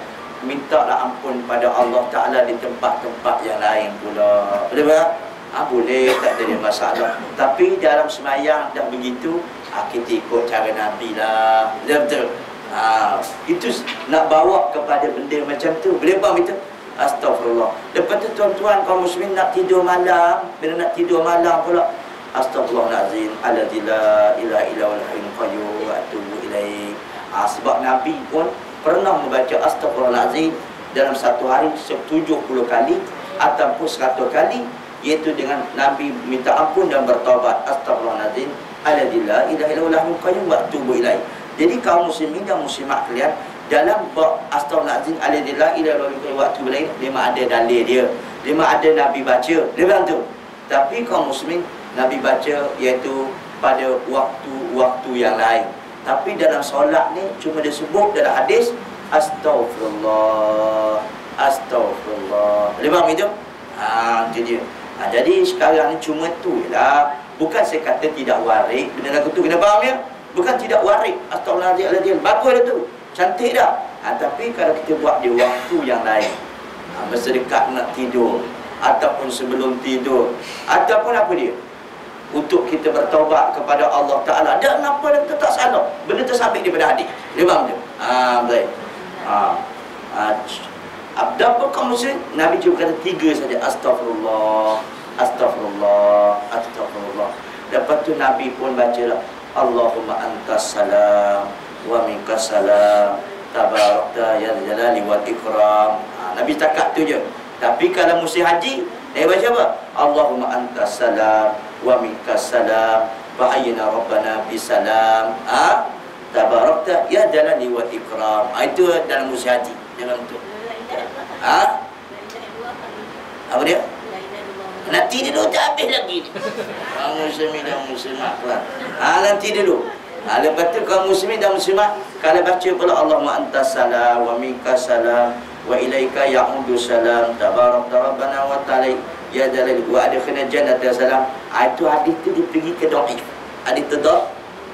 mintalah ampun pada Allah Ta'ala di tempat-tempat yang lain pula. Boleh tak? Boleh, tak ada masalah. Tapi dalam semayang dah begitu, kita ikut cara Nabi lah. Betul? Itu nak bawa kepada benda macam tu. Boleh faham itu? Astagfirullah. Lepas tu tuan-tuan kaum muslimin nak tidur malam, bila nak tidur malam pula Astaghfirullahalazim alladzi la ilaha illa huwal hayyul qayyum wa atubu ilaihi. Sebab Nabi pun pernah membaca Astaghfirullahalazim dalam satu hari 70 kali ataupun 100 kali, iaitu dengan Nabi minta ampun dan bertaubat. Astaghfirullahalazim alladzi la ilaha illa huwal hayyul qayyum wa atubu ilaihi. Jadi kaum muslimin dan muslimat kalian, dalam bab Astaghfirullahalazim alladzi la ilaha illa huwal hayyul qayyum wa atubu ilaihi, memang ada dalil dia, memang ada Nabi baca, dia bilang tu. Tapi kaum muslimin Nabi baca iaitu pada waktu-waktu yang lain. Tapi dalam solat ni cuma disebut dalam hadis Astaghfirullah, Astaghfirullah. Boleh faham itu? Itu dia. Jadi sekarang ni cuma tu lah. Bukan saya kata tidak warik. Benda lagu tu kena faham ya. Bukan tidak warik. Astaghfirullahaladzim. Bagus dah tu. Cantik dah. Tapi kalau kita buat di waktu yang lain, masa dekat nak tidur, ataupun sebelum tidur, ataupun apa dia, untuk kita bertaubat kepada Allah Ta'ala. Dan apa yang kita tak salah, benda tersabit daripada hadis. Dia faham dia? Baik. Apa kaum muslim? Nabi cuma kata 3 saja. Astaghfirullah, Astaghfirullah, Astaghfirullah. Lepas tu Nabi pun baca lah Allahumma antas salam wa minkas salam tabarakta ya jalali wal ikram. Nabi takat tu je. Tapi kalau musim haji, baca apa? Allahumma antas salam wa minkas salam wa ayyina rabbana bisalam. Tabarakta ya jalali wal ikram. Itu dalam musim haji. Jangan tu. Apa dia? Nanti dulu tak habis lagi ni. Muslimin dan muslimat lah. Nanti dulu. Lepas tu kaum muslimin dan muslimat, kalau baca pula Allahumma antas salam wa minkas salam wa ilaika ya'udu salam tabarakta rabbana wa ta'ala ya jalal wa adkhilna jannata salam. Itu hadis tu dia pergi ke dhaif. Hadis tu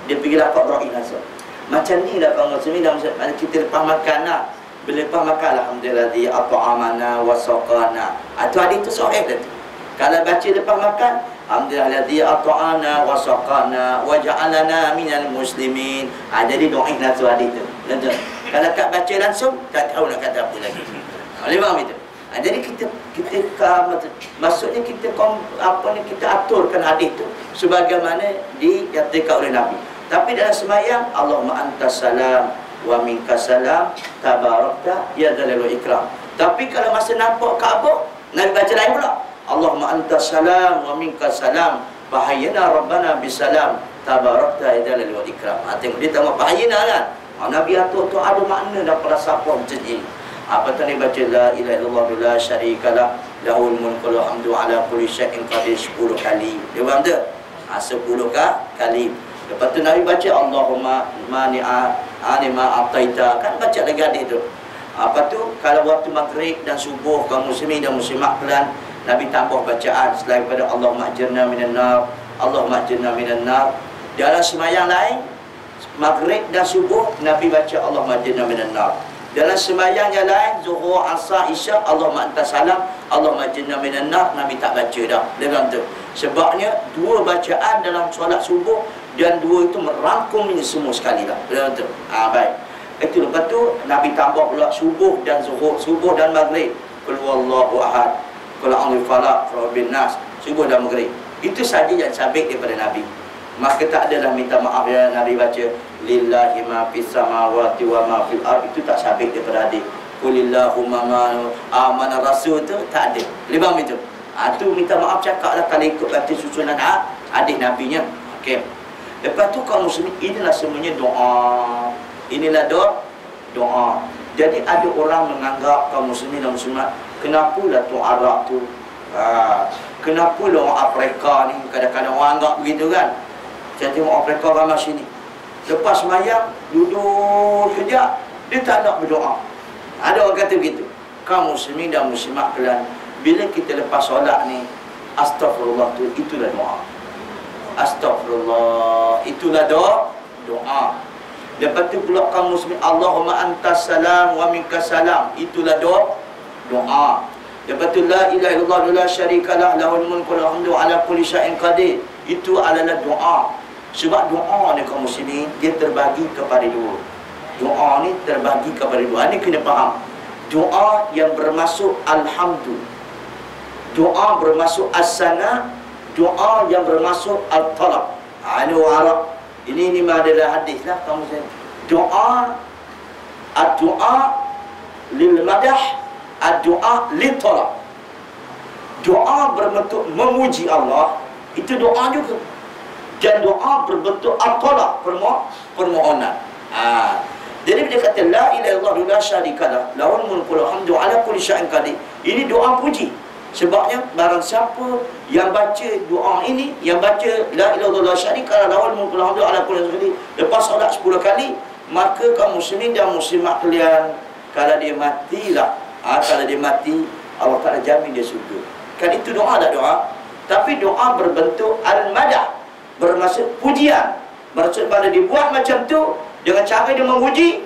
dia pergi dapat dhaif langsung. Macam ni lah kaum muslimin dan muslimat, kita lepas makan lah. Bila lepas makan alhamdulillah di at'amana wa saqana. Itu hadis tu sahih dah tu. Kalau baca lepas makan alhamdulilladzi at'ana wa saqana wa ja'alana minal muslimin. Jadi doa lah tu hadis tu. Betul. Kalau kat baca langsung tak tahu nak kata apa lagi. Boleh faham itu? Jadi kita maksudnya kita kita aturkan hadis tu sebagaimana dinyatakan oleh Nabi. Tapi dalam sembahyang Allahumma antas salam wa minkas salam tabarakta ya dzal ikram. Tapi kalau masa nampak Kaabah, Nabi baca lain pula. Allahumma antas salam wa minkas salam fahayyina rabbana bisalam tabarakta ya dzal ikram. Tengok dia tengok fahayyina kan. Nabi atur tu ada makna dan perasaan macam ni. Apa tadi baca la ilaha illallah la syarikalah lahul mulku wa hamdu ala kulli syai'in qadir 10 kali. Dia faham tak? 10 kali. Lepas tu Nabi baca Allahumma mani'a anima ataita. Kan baca lagi hadis tu. Apa tu kalau waktu maghrib dan subuh kaum muslimin dan muslimat pelan, Nabi tambah bacaan selain daripada Allahumma ajirna minan nar, Allahumma ajirna minan nar. Dalam sembahyang lain Maghrib dan subuh Nabi baca Allahumma ajirna minan nar. Dalam sembahyang yang lain, Zuhur, Asar, Isyak, Allahumma antas salam, Allahumma ajirna minan nar, Nabi tak baca dah. Dalam tu. Sebabnya dua bacaan dalam solat subuh dan dua itu merangkum ini semua sekali lah. Dalam tu. Baik. Itu lepas tu Nabi tambah pula subuh dan zuhur, subuh dan maghrib. Qul huwallahu ahad, qul a'udzu falaq, rabbin nas, subuh dan maghrib. Itu saja yang sabit daripada Nabi. Maka tak adalah minta maaf ya Nabi baca lillahi ma fis samawati wa ma fil ard, itu tak sabit daripada hadis. Qulillahumma amana rasul, tu tak ada. Lebam itu. Tu minta maaf cakaplah kalau ikut kata susunan hadis nabinya. Okey. Lepas tu kaum muslimin, inilah semuanya doa. Inilah doa. Jadi ada orang menganggap kaum muslimin dan muslimat, kenapalah tu Arab tu, kenapalah orang Afrika ni, kadang-kadang orang anggap begitu kan. Saya tengok Afrika ramai sini, lepas semayang duduk kejap, dia tak nak berdoa. Ada orang kata begitu. Kaum muslimin dan muslimat kalian, bila kita lepas solat ni, astagfirullah tu, itulah doa. Astagfirullah, itulah doa. Lepas tu pula kaum muslimin, Allahumma antas salam wa minkas salam, itulah doa. Lepas tu la ilaha illallah la syarikalah lahul mulku wa lahul hamdu ala kulli syai'in qadir, itu adalah doa. Sebab doa ni kaum muslimin, dia terbagi kepada dua. Doa ni terbagi kepada dua. Ini kena faham. Doa yang bermaksud alhamdu, doa bermaksud as-sana, doa yang bermaksud al-talab. Ini Arab. Ini adalah hadis lah kamu saya. Doa, ad-doa lil madah, ad-doa lil talab. Doa berbentuk memuji Allah, itu doa juga. Dan doa berbentuk al-talab, permohonan. Jadi dia kata la ilaha illallah la syarikalah lahul mulku wa hamdu ala kulli syai'in qadir. Ini doa puji. Sebabnya barang siapa yang baca doa ini, yang baca la ilaha illallah la syarikalah lahul mulku wa hamdu ala kulli syai'in qadir lepas solat 10 kali, maka kaum muslimin dan muslimat kalian, kalau dia matilah, kalau dia mati, Allah Taala jamin dia surga. Kan itu doa tak doa? Tapi doa berbentuk al-madah, bermaksud pujian. Maksud pada dibuat macam tu dengan cara dia memuji,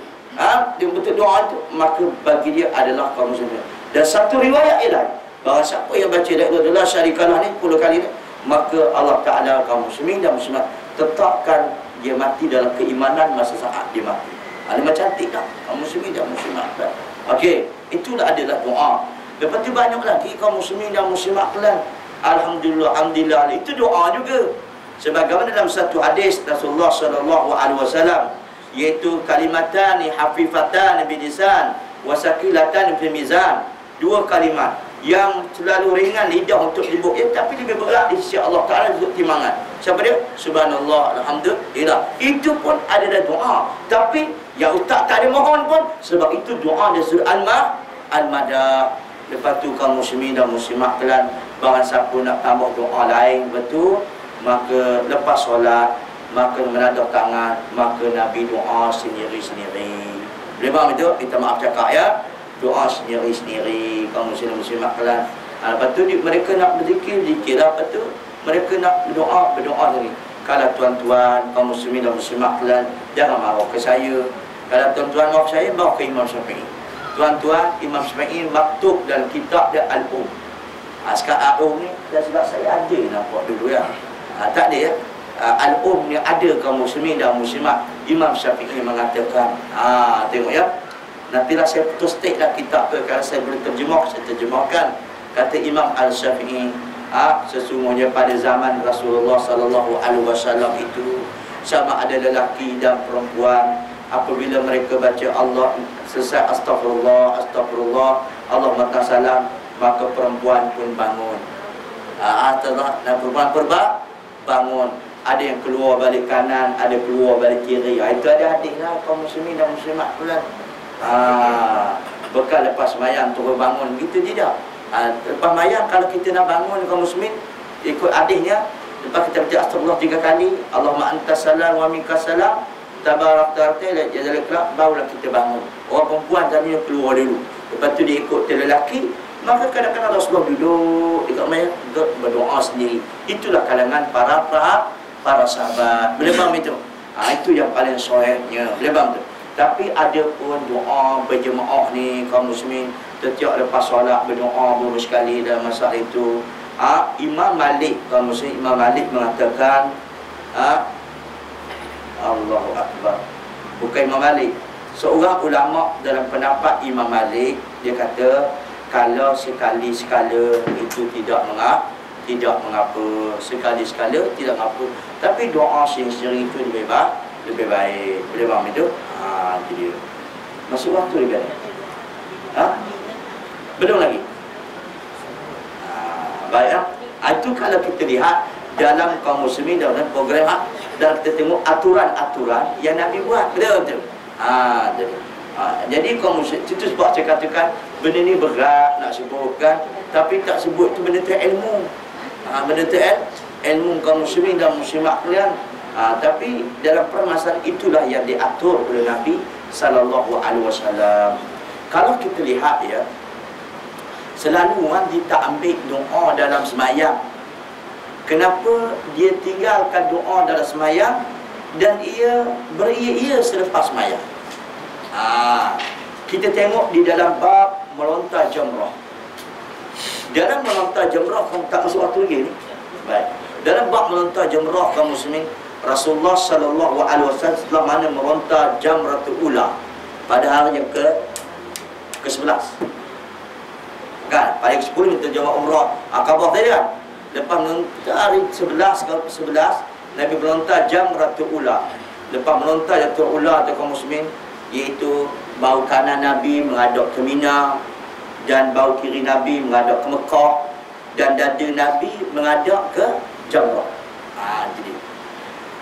dia bentuk doa itu, maka bagi dia adalah kaum muslimin. Dan satu riwayat ialah bahawa siapa yang baca la ilaha illallah syarikalah ni 10 kali ni, maka Allah Taala kaum muslimin dan muslimat tetapkan dia mati dalam keimanan masa saat dia mati. Ini macam cantik tak kaum muslimin dan muslimat. Okey, itulah adalah doa. Lepas tu banyak lagi kaum muslimin dan muslimat kalian, alhamdulillah, alhamdulillah, itu doa juga. Sebagaimana dalam satu hadis Rasulullah sallallahu alaihi wasallam, iaitu kalimatani hafifatan bil lisan wa sakilatan fil mizan. Dua kalimat yang selalu ringan lidah untuk disebut, tapi lebih berat di sisi Allah Taala untuk timbangan. Siapa dia? Subhanallah, alhamdulillah. Itu pun adalah doa. Tapi yang otak tak ada mohon pun, sebab itu doa dia surah al-madah. Lepas tu kaum muslimin dan muslimat kalian, barang siapa nak tambah doa lain betul, maka lepas solat, maka menadah tangan, maka Nabi doa sendiri-sendiri. Boleh faham itu? Minta maaf cakap ya. Doa sendiri-sendiri kaum muslim muslimat kalian. Lepas tu mereka nak berzikir, zikirlah. Lepas tu mereka nak berdoa sendiri. Kalau tuan-tuan kaum muslimin dan muslimat kalian, jangan marah ke saya. Kalau tuan-tuan marah saya, bawa ke Imam Syafi'i. Tuan-tuan, Imam Syafi'i maktub dalam kitab dia Al-Um. Sekarang Al-Um ni, dah sebab saya ada nampak dulu ya. Tak ada ya. Al-Um ni ada kaum muslimin dan muslimat. Imam Syafi'i mengatakan, tengok ya. Nantilah saya putus state lah kitab tu, kalau saya boleh terjemah, saya terjemahkan. Kata Imam Al-Syafi'i, sesungguhnya pada zaman Rasulullah sallallahu alaihi wasallam itu, sama ada lelaki dan perempuan, apabila mereka baca Allah selesai astagfirullah, astagfirullah, Allahumma salam, maka perempuan pun bangun. Dan perempuan bangun. Ada yang keluar balik kanan, ada keluar balik kiri. Itu ada hadis lah kaum muslimin dan muslimat pula. Bekal lepas mayang turun bangun, gitu tidak. Lepas mayang kalau kita nak bangun kaum muslimin, ikut hadisnya, lepas kita baca astagfirullah 3 kali, Allahumma antas salam wa minkas salam, tabarak ta'ala jazal kelak, barulah kita bangun. Orang perempuan tadi keluar dulu, lepas tu dia ikut lelaki. Maka kadang-kadang Rasulullah duduk dekat mayang, berdoa sendiri. Itulah kalangan para sahabat. Boleh faham itu? Itu yang paling sahihnya. Boleh faham tu? Tapi ada pun doa berjemaah ni kaum muslimin, setiap lepas solat berdoa beberapa sekali dalam masa itu. Imam Malik, kaum muslimin, Imam Malik mengatakan Allahu Akbar. Bukan Imam Malik, seorang ulama dalam pendapat Imam Malik, dia kata kalau sekali-sekala itu tidak mengapa, sekali-sekala tidak mengapa, tapi doa sering-sering itu lebih baik. Boleh faham itu? Itu dia. Masuk waktu lebih baik. Belum lagi. Baik. Itu kalau kita lihat dalam kaum muslimin, dalam program, dan kita tengok aturan-aturan yang Nabi buat. Betul. Jadi kaum muslimin, itu sebab saya katakan benda ni berat nak sebutkan, tapi tak sebut itu benda tu ilmu. Benda tu ilmu kaum muslimin dan muslimat kalian. Tapi dalam permasalahan itulah yang diatur oleh Nabi sallallahu alaihi wasallam. Kalau kita lihat ya, selalu orang dia tak ambil doa dalam semayang. Kenapa dia tinggalkan doa dalam semayang dan ia beria-ia selepas semayang? Kita tengok di dalam bab melontar jamrah. Dalam melontar jamrah, kamu tak masuk waktu lagi ni. Baik. Dalam bab melontar jamrah kaum muslimin, Rasulullah sallallahu alaihi wasallam setelah mana melontar jamratul ula pada hari yang ke-11. Kan, pada ke-10 kita jawab umrah Aqabah tadi kan. Lepas melontar hari 11 Nabi melontar jamratul ula. Lepas melontar jamratul ula tu kaum muslimin, iaitu bau kanan Nabi menghadap ke Mina dan bau kiri Nabi menghadap ke Mekah dan dada Nabi menghadap ke Jamrah. Jadi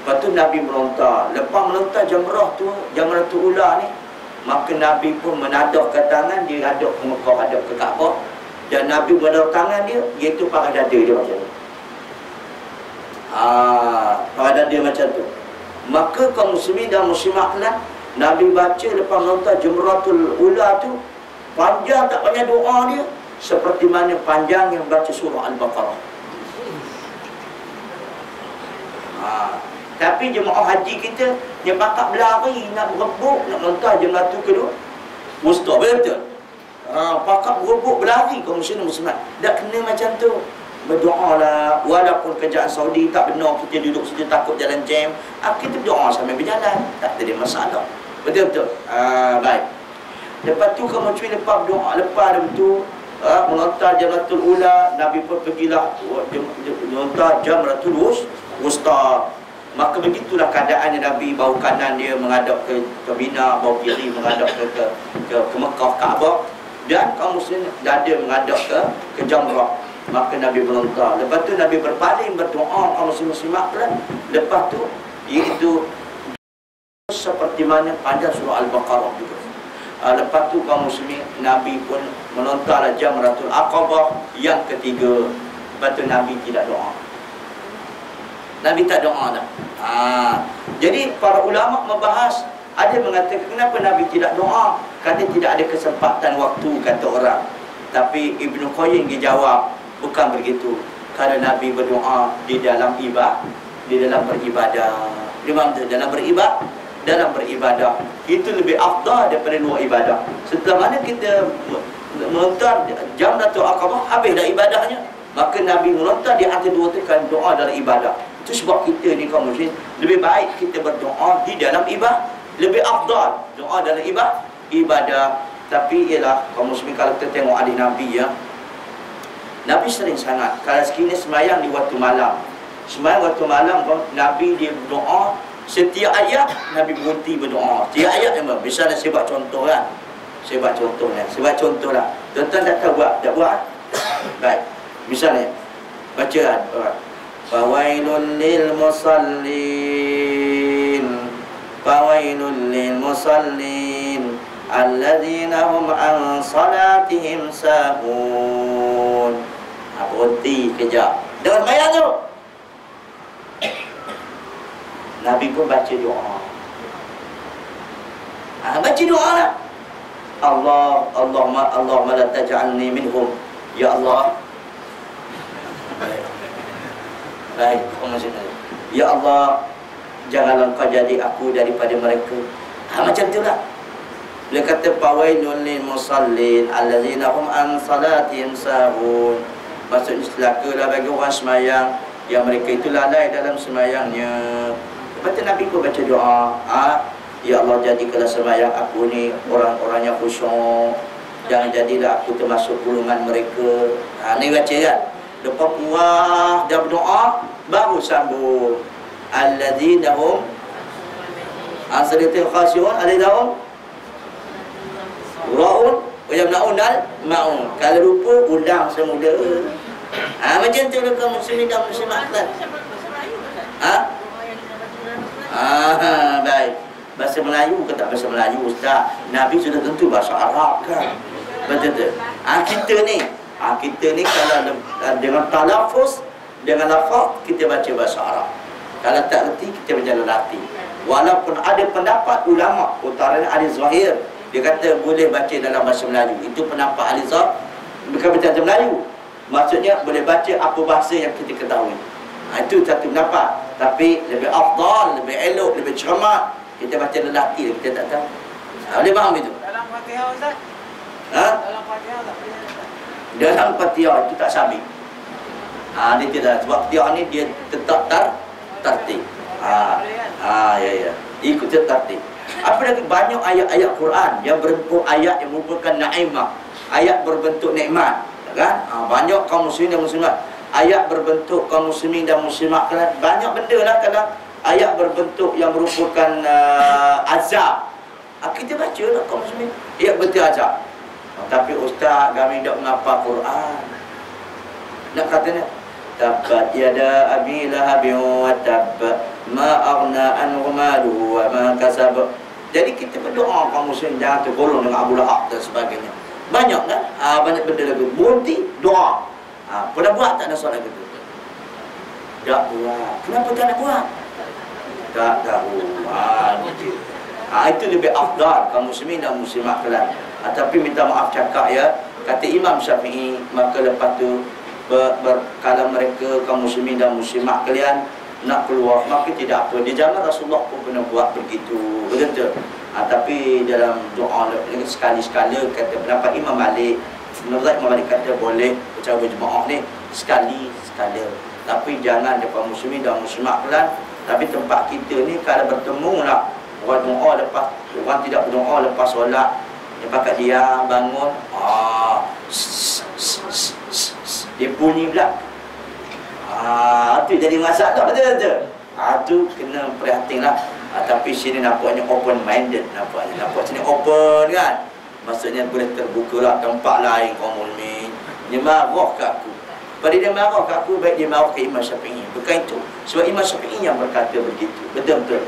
lepas tu Nabi melontar. Lepas melontar jamratul ula ni, maka Nabi pun menadahkan tangan dia hadap ke Mekah, hadap ke Kaabah, dan Nabi menadahkan tangan dia iaitu pada dada dia macam tu. Pada dada dia macam tu. Maka kaum muslimin dan muslimat kalian, Nabi baca lepas melontar jamratul ula tu, panjang tak banyak doa dia, seperti mana panjang yang baca surah Al-Baqarah. Tapi jemaah haji kita yang bakat berlari nak berebut nak melontar jamratul kedua wusta, betul? Pakat berebut berlari kaum muslimin muslimat. Tak kena macam tu. Berdoalah, walaupun kerjaan Saudi tak benar, kita duduk saja takut jalan jam, kita berdoa sambil berjalan, tak ada masalah. Betul-betul. Baik. Lepas tu kamu cuy lepas berdoa, lepas itu melontar jamratul ula, Nabi pun pergilah melontar jamratul wusta. Maka begitulah keadaannya Nabi, bau kanan dia menghadap ke Mina, bau kiri menghadap ke Mekah, Kaabah, dan kaum muslimin dada menghadap ke Jamrah. Maka Nabi melontar. Lepas tu Nabi berpaling berdoa kaum muslimat pula. Lepas tu iaitu seperti mana panjang surah Al-Baqarah juga. Lepas tu kaum muslimin, Nabi pun melontar Jamratul Aqabah yang ketiga. Lepas tu Nabi tidak doa. Nabi tak doa dah. Jadi para ulama membahas, ada mengatakan kenapa Nabi tidak doa? Kerana tidak ada kesempatan waktu, kata orang. Tapi Ibnu Qayyim dia jawab, bukan begitu. Kerana Nabi berdoa di dalam beribadah. Dalam beribadah itu lebih afdal daripada luar ibadah. Setelah mana kita melontar Jamratul Aqabah, habis dah ibadahnya, maka Nabi melontar di antara dua tekan doa dalam ibadah. Itu sebab kita ni kaum muslimin, lebih baik kita berdoa di dalam ibadah, lebih afdal doa dalam ibadah. Tapi ialah kaum muslimin, kalau kita tengok hadis Nabi ya, Nabi sering sangat kalau sekiranya semayang di waktu malam, Nabi dia berdoa. Setiap ayat Nabi berhenti berdoa. Setiap ayat memang. Misalnya saya buat contoh kan. Saya buat contoh lah. Tuan-tuan tak buat? Baik. Misalnya baca kan. Fawailul lil musallin alladzina hum an salatihim sahun. Berhenti kejap. Dengan bayang tu Nabi pun baca doa. Baca doa lah. Allahumma la taj'alni minhum. Ya Allah. Baik. Ya Allah, janganlah kau jadi aku daripada mereka. Macam itulah. Dia kata fawailul lil musallin allazina hum an salatihim sahun. Maksudnya celakalah bagi orang semayang yang mereka itu lalai dalam semayangnya. Lepas tu Nabi pun baca doa, ya Allah, jadikanlah semayang aku ni orang-orang yang khusyuk. Jangan jadilah aku termasuk golongan mereka. Ni baca kan. Lepas puas dia berdoa, baru sambung allazina hum an salatihim khashi'un allazina hum Ra'un Wajamna'un al-ma'un. Kalau lupa, ulang semula. Macam tu lah kaum muslimin dan muslimat kan. Baik. Bahasa Melayu ke tak bahasa Melayu, Ustaz? Nabi sudah tentu bahasa Arab kan. Betul tak? Kita ni kalau dengan talafuz, dengan lafaz, kita baca bahasa Arab. Kalau tak reti, kita berjalan latih. Walaupun ada pendapat ulama, utaranya ada Zahir, dia kata boleh baca dalam bahasa Melayu. Itu pendapat ahli zahir, bukan baca dalam Melayu. Maksudnya boleh baca apa bahasa yang kita ketahui. Itu satu pendapat. Tapi lebih afdal, lebih elok, lebih cermat kita baca lelaki, kita tak tahu. Boleh faham itu? Dalam Fatihah Ustaz? Dalam Fatihah tak boleh Ustaz? Dalam Fatihah itu tak sabit. Dia tidak. Sebab Fatihah ni dia tetap tertib. Ya. Ikut tertib. Apa lagi banyak ayat-ayat Quran yang berbentuk ayat yang merupakan naimah, ayat berbentuk nikmat, kan? Banyak kaum muslimin dan muslimat, ayat berbentuk kaum muslimin dan muslimat, kan? Banyak benda lah kadang ayat berbentuk yang merupakan azab. Kita baca lah kaum muslimin, ayat berbentuk azab. Tapi ustaz kami tak menghafal Quran. Nak katanya tabat yada abi lahabin wa tab ma aghna anhu maluhu wa ma kasab. Jadi kita berdoa kaum muslim jangan tergolong dengan Abu Lahab dan sebagainya. Banyak kan? Banyak benda lagi. Berhenti doa. Pernah buat tak ada solat gitu? Tak buat. Kenapa tak nak buat? Tak tahu. Itu lebih afdal kaum muslimin dan muslimat kalian. Tapi minta maaf cakap ya, kata Imam Syafi'i, maka lepas tu kalau mereka kaum muslimin dan muslimat kalian nak keluar, maka tidak apa. Di zaman Rasulullah pun pernah buat begitu, betul. Tapi dalam doa sekali-sekala, kata pendapat Imam Malik, menurut Imam Malik kata boleh ucapan berjemaah ni sekali-sekala. Tapi jangan depan muslimin dan muslimat kalian. Tapi tempat kita ni kalau bertemu lah, orang doa lepas, orang tidak berdoa lepas solat, dia pakat dia bangun, dia bunyi pula. Itu jadi masalah, betul-betul. Itu kena prihatin lah. Tapi sini nampaknya open minded, nampak sini open kan. Maksudnya boleh terbuka lah tempat lain kaum muslimin. Dia marah ke aku. Pada dia marah ke aku, baik dia marah ke Imam Syafi'i. Bukan itu. Sebab Imam Syafi'i yang berkata begitu. Betul-betul.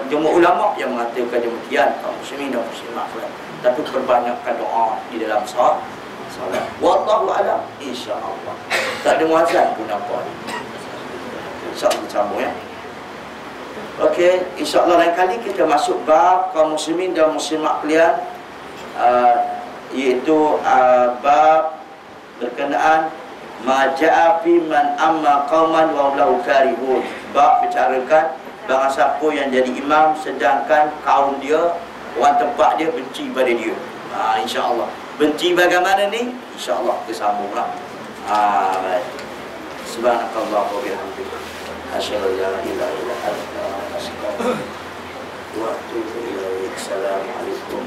Jumhur ulama yang mengatakan demikian, kaum muslimin dan muslimat. Tapi perbanyakkan doa di dalam solat. Wallahu a'lam, insya-Allah. Tak ada muazzin pun apa ni. InsyaAllah sambung ya. Okey, insya-Allah lain kali kita masuk bab kaum muslimin dan muslimat kalian, iaitu bab berkenaan maja'a fi man amma qauman wa lahu karihun. Bab bicarakan barang siapa yang jadi imam sedangkan kaum dia, orang tempat dia benci pada dia. Insya-Allah. Benci bagaimana ni? InsyaAllah kita sambunglah. Baik. Subhanakallah wa bihamdika, asyhadu an la ilaha illa anta, astaghfiruka wa atubu ilaik. Assalamualaikum.